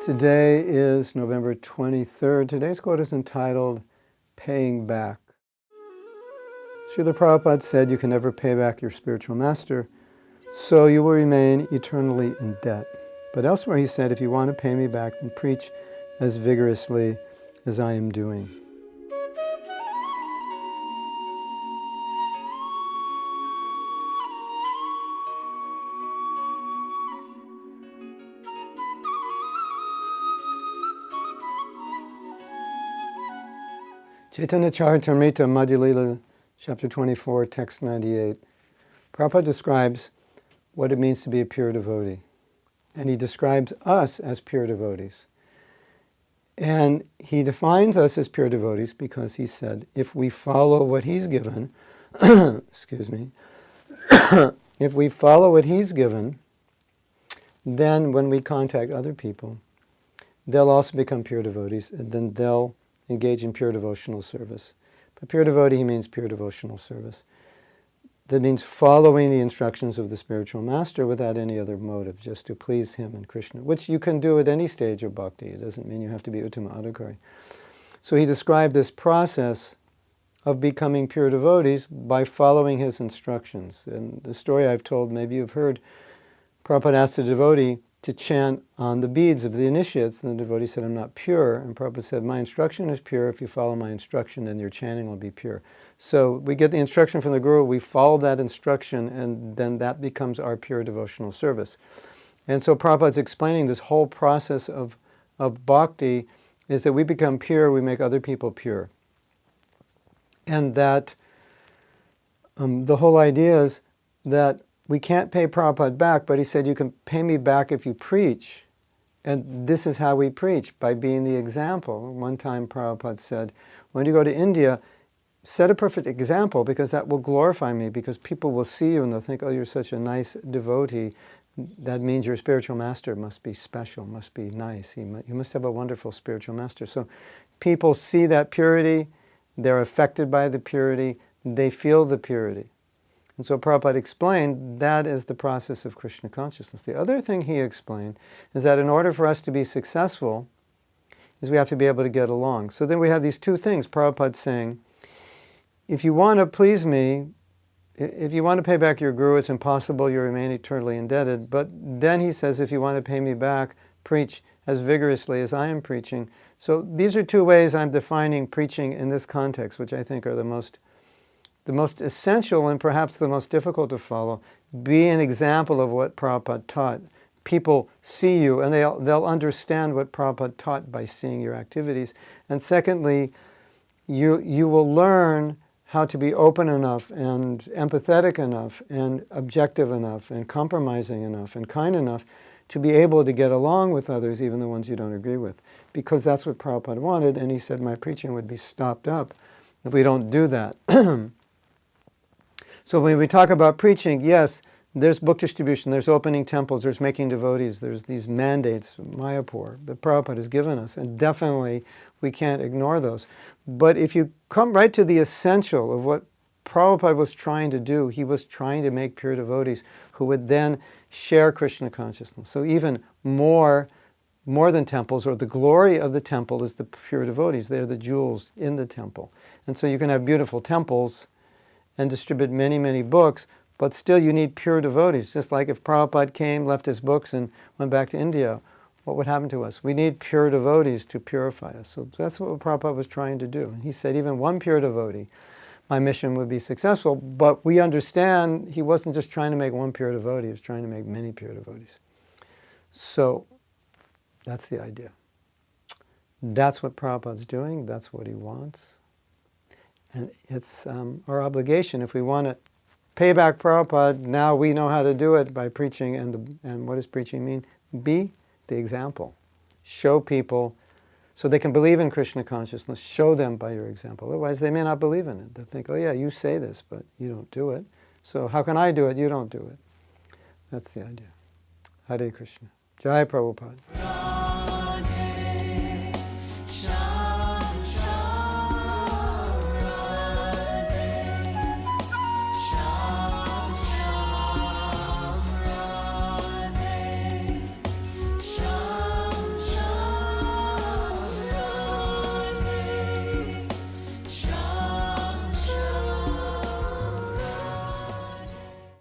Today is November 23rd. Today's quote is entitled, Paying Back. Srila Prabhupada said you can never pay back your spiritual master, so you will remain eternally in debt. But elsewhere he said, if you want to pay me back, then preach as vigorously as I am doing. Chaitanya Charitamrita Madhya Lila, chapter 24, text 98. Prabhupada describes what it means to be a pure devotee. And he describes us as pure devotees. And he defines us as pure devotees because he said, if we follow what he's given, excuse me, if we follow what he's given, then when we contact other people, they'll also become pure devotees, and then they'll engage in pure devotional service. But pure devotee, he means pure devotional service. That means following the instructions of the spiritual master without any other motive, just to please him and Krishna, which you can do at any stage of bhakti. It doesn't mean you have to be Uttama Adhikari. So he described this process of becoming pure devotees by following his instructions. And the story I've told, maybe you've heard, Prabhupada asked a devotee to chant on the beads of the initiates, and the devotee said, I'm not pure. And Prabhupada said, my instruction is pure. If you follow my instruction, then your chanting will be pure. So we get the instruction from the Guru, we follow that instruction, and then that becomes our pure devotional service. And so Prabhupada's explaining this whole process of bhakti is that we become pure, we make other people pure. And that the whole idea is that we can't pay Prabhupada back, but he said, you can pay me back if you preach. And this is how we preach, by being the example. One time Prabhupada said, when you go to India, set a perfect example, because that will glorify me, because people will see you and they'll think, oh, you're such a nice devotee. That means your spiritual master must be special, must be nice. You must have a wonderful spiritual master. So people see that purity, they're affected by the purity, they feel the purity. And so Prabhupada explained that is the process of Krishna consciousness. The other thing he explained is that in order for us to be successful, is we have to be able to get along. So then we have these two things. Prabhupada saying, if you want to please me, if you want to pay back your guru, it's impossible, you remain eternally indebted. But then he says, if you want to pay me back, preach as vigorously as I am preaching. So these are two ways I'm defining preaching in this context, which I think are the most essential and perhaps the most difficult to follow. Be an example of what Prabhupada taught. People see you and they'll understand what Prabhupada taught by seeing your activities. And secondly, you will learn how to be open enough and empathetic enough and objective enough and compromising enough and kind enough to be able to get along with others, even the ones you don't agree with. Because that's what Prabhupada wanted, and he said my preaching would be stopped up if we don't do that. So when we talk about preaching, yes, there's book distribution, there's opening temples, there's making devotees, there's these mandates, Mayapur, that Prabhupada has given us, and definitely we can't ignore those. But if you come right to the essential of what Prabhupada was trying to do, he was trying to make pure devotees who would then share Krishna consciousness. So even more than temples, or the glory of the temple is the pure devotees. They're the jewels in the temple. And so you can have beautiful temples and distribute many, many books, but still you need pure devotees. Just like if Prabhupada came, left his books, and went back to India, what would happen to us? We need pure devotees to purify us. So that's what Prabhupada was trying to do. And he said, even one pure devotee, my mission would be successful. But we understand he wasn't just trying to make one pure devotee, he was trying to make many pure devotees. So that's the idea. That's what Prabhupada's doing, that's what he wants. And it's our obligation, if we want to pay back Prabhupada, now we know how to do it by preaching. And what does preaching mean? Be the example. Show people so they can believe in Krishna consciousness. Show them by your example. Otherwise they may not believe in it. They'll think, oh yeah, you say this, but you don't do it. So how can I do it? You don't do it. That's the idea. Hare Krishna. Jai Prabhupada.